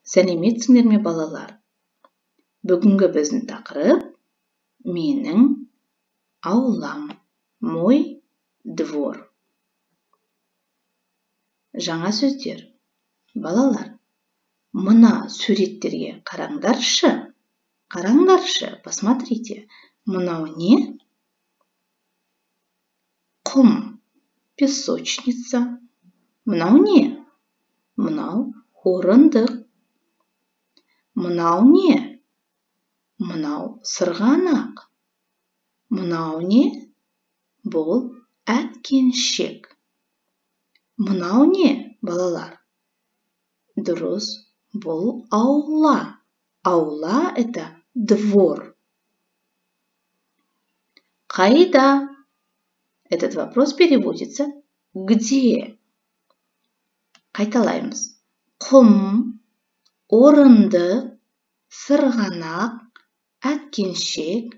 Сәлеметсіңдер ме балалар? Бүгінгі біздің тақырып менің аулам, мой двор. Жаңа сөздер. Балалар, мына суреттерге қараңдаршы. Қараңдаршы, посмотрите. Мынау не? Құм, песочница. Мынау не? Мынау орындық. Мынау не? Мынау сырғанақ. Мынау не? Бұл әткеншек. Мынау не, балалар? Дұрыс, бұл аула. Аула – это двор. Қайда? Этот вопрос переводится где? Қайталаймыз. Құм, орындық, сырғанақ, әткеншек,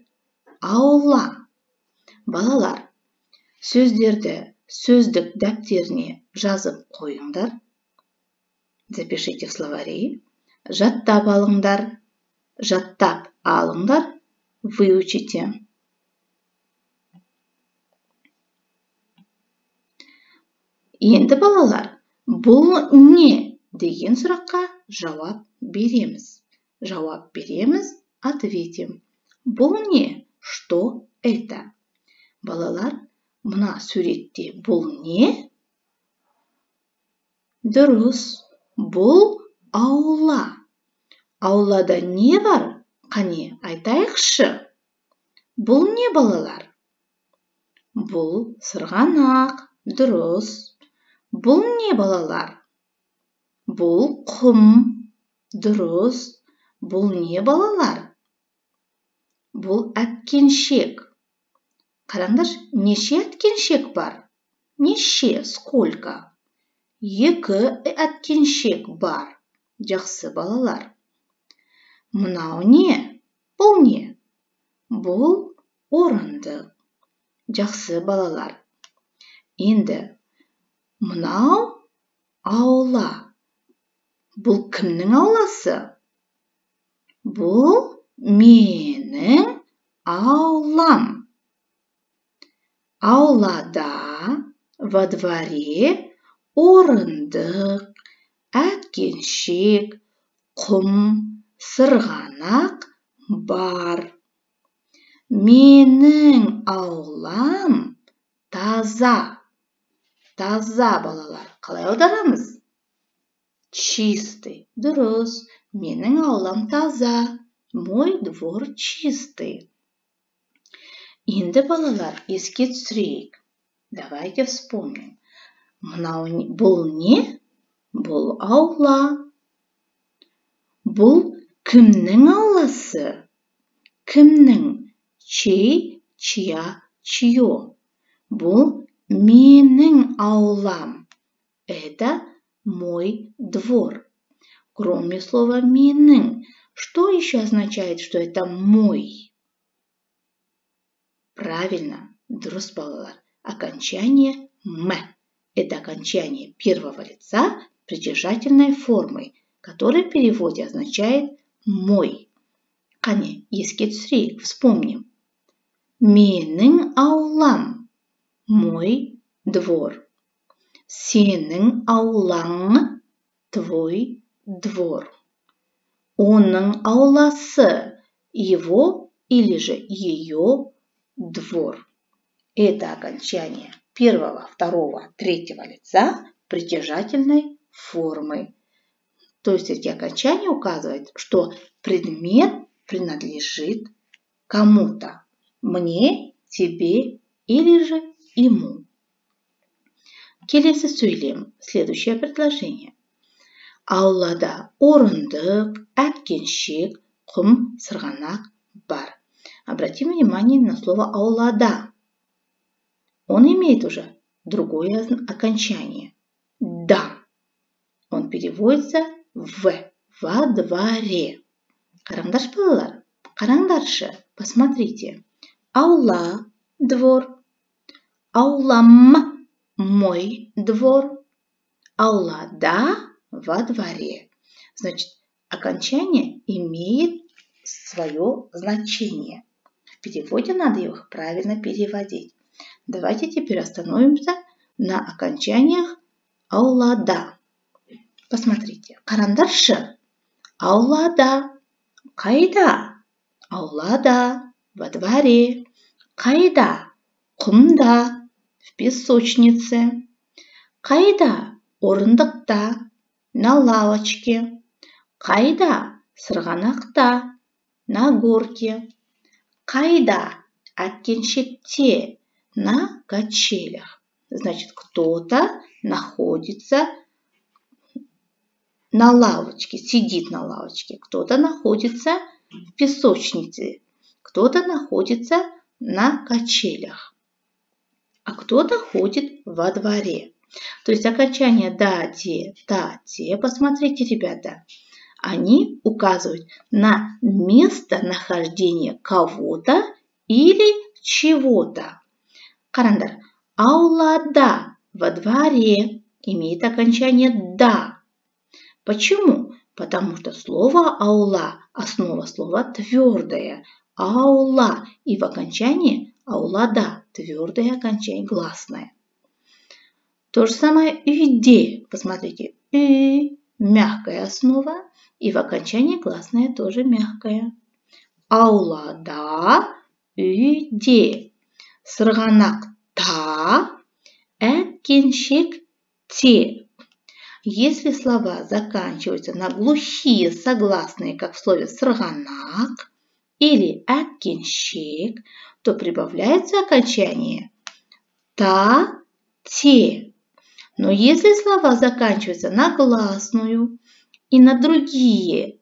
аула. Балалар, сөздерді сөздік дәптеріне жазып қойыңдар. Запишите в словари. Жаттап алыңдар. Жаттап алыңдар. Выучите. Енді балалар, бұл не деген сұраққа жауап береміз. Жауап береміз, ответим. Бұл не? Что это? Балалар, мына суретте бұл не? Дұрыс, бұл аула. Аулада не бар? Қане, айтайықшы. Бұл не, балалар? Бұл сырғанақ. Дұрыс. Бұл не, балалар? Бұл құм. Дұрыс. Бұл не, балалар? Бұл әткеншек. Қараңдар, неше әткеншек бар? Неше, сколько? 2 әткеншек бар. Жақсы, балалар. Мынау не? Бұл не? Бұл орындық. Жақсы, балалар. Енді мынау аула. Бұл кімнің ауласы? Бұл менің аулам. Аулада, во дворе, орындық, әткеншек, құм, сырғанақ бар. Менің аулам таза. Таза, балалар. Қалай аударамыз? Чистый. Дұрыс. Менің аулам таза. Мой двор чистый. Енді, балалар, еске түсірейік. Давайте вспомним. Бұл не? Бұл аула. Бұл кімнің ауласы? Кімнің? Чей, чья, чье. Бұл менің аулам. Это мой двор. Кроме слова менің, что еще означает, что это мой? Правильно, дұрыс, балалар. Окончание «м». Это окончание первого лица притяжательной формой, которое в переводе означает «мой». Қане, еске түсірейік, вспомним. Менің аулам. Мой двор. Сенің аулаң. Твой двор. Оның ауласы. Его или же ее двор. Это окончание первого, второго, третьего лица притяжательной формы. То есть эти окончания указывают, что предмет принадлежит кому-то. Мне, тебе или же ему. Келесі сөйлем. Следующее предложение. Аулада орындық, әткеншек, құм, сырғанақ бар. Обратим внимание на слово аулада. Он имеет уже другое окончание. Да. Он переводится во дворе. Қараңдаршы, балалар. Қараңдаршы. Посмотрите. Аула, двор. Аулам, мой двор. Аулада во дворе. Значит, окончание имеет свое значение. В переводе надо их правильно переводить. Давайте теперь остановимся на окончаниях аулада. Посмотрите. Карандаршы. Аулада. Қайда? Аулада. Во дворе. Қайда? Құмда. В песочнице. Қайда? Орындықта. На лавочке. Қайда? Сырғанақта. На горке. Қайда? Әткеншекте. На качелях. Значит, кто-то находится на лавочке, сидит на лавочке. Кто-то находится в песочнице. Кто-то находится на качелях. А кто-то ходит во дворе. То есть окончание да, де, та, те, посмотрите, ребята, они указывают на местонахождение кого-то или чего-то. Карандар. Аулада. Во дворе имеет окончание да. Почему? Потому что слово аула, основа слова твердая. Аула. И в окончании аулада. Твердое окончание, гласное. То же самое үйде. Посмотрите. Үй. Мягкая основа. И в окончании гласное тоже мягкое. Аулада. Үйде. Сырғанақта. Әткеншекте. Если слова заканчиваются на глухие согласные, как в слове сырғанақ или әткеншек, то прибавляется окончание та, те. Но если слова заканчиваются на гласную и на другие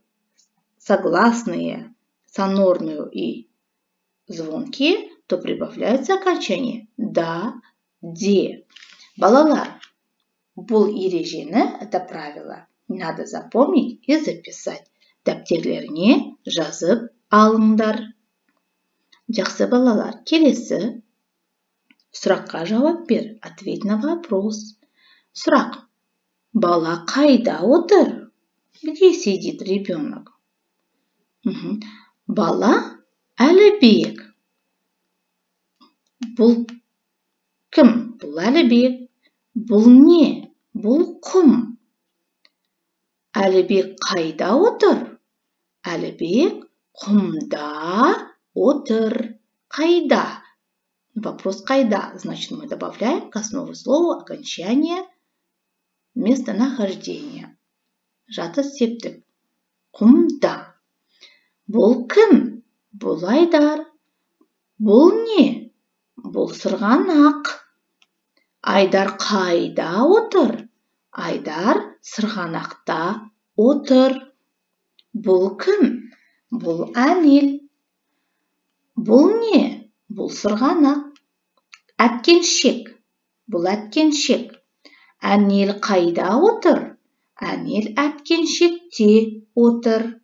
согласные, сонорную и звонкие, то прибавляется окончание да, де. Балалар, бұл ережені, это правило, надо запомнить и записать. Дәптерлеріне жазып алыңдар. Жақсы балалар, келесі сұраққа жауап бер. Ответь на вопрос. Сұрақ. Бала қайда отыр? Где сидит ребенок? Бала Әлібек. Бұл кім? Бұл Әлібек. Бұл не? Бұл құм. Әлібек қайда отыр? Әлібек құмда отыр. Қайда? Вопрос қайда. Значит, мы добавляем к основе слова окончание местонахождения. Жатыс септік. Құмда. Бұл кім? Бұл Айдар. Бұл не? Бұл сырғанақ. Айдар қайда отыр? Айдар сырғанақта отыр. Бұл кім? Бұл Әнел. Бұл не? Бұл сырғанақ. Әткеншек. Бұл әткеншек. Әнел қайда отыр? Әнел әткеншекте отыр.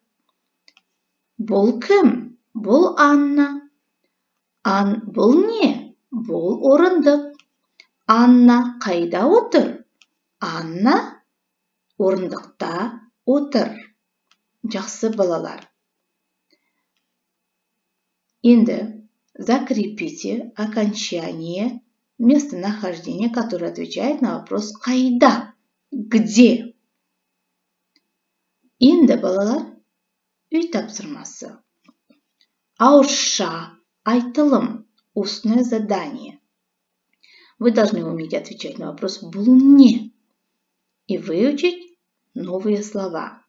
Бұл кім? Бұл Анна. Бұл не? Бұл орындық. Анна қайда отыр? Анна орындықта отыр. Жақсы балалар. Енді закрепите окончание местонахождения, которое отвечает на вопрос қайда? Где? Енді балалар, үй тапсырмасы. Ауызша айтылым. Устное задание. Вы должны уметь отвечать на вопрос «бұл не» и выучить новые слова.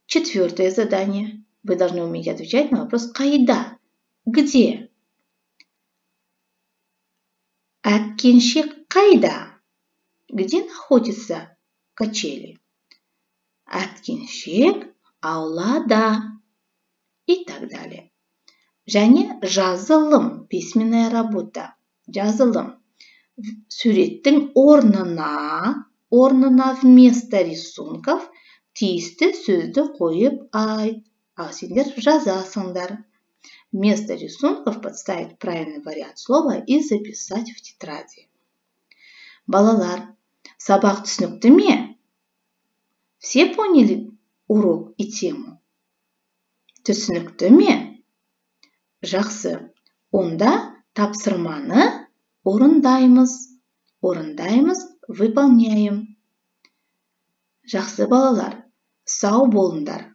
Четвертое задание. Вы должны уметь отвечать на вопрос «қайда?» Где? Әткеншек қайда? Где находятся качели? Әткеншек аулада. И так далее. Және жазылым, письменная работа. Жазылым. Суреттің орнына вместо рисунков тиісті сөзді қойып айт. А сендер жазасыңдар. Вместо рисунков подставить правильный вариант слова и записать в тетради. Балалар, сабақ түсінікті ме? Все поняли урок и тему? Түсінікті ме? Жақсы. Онда тапсырманы орындаймыз. Выполняем. Жақсы балалар, сау болыңдар.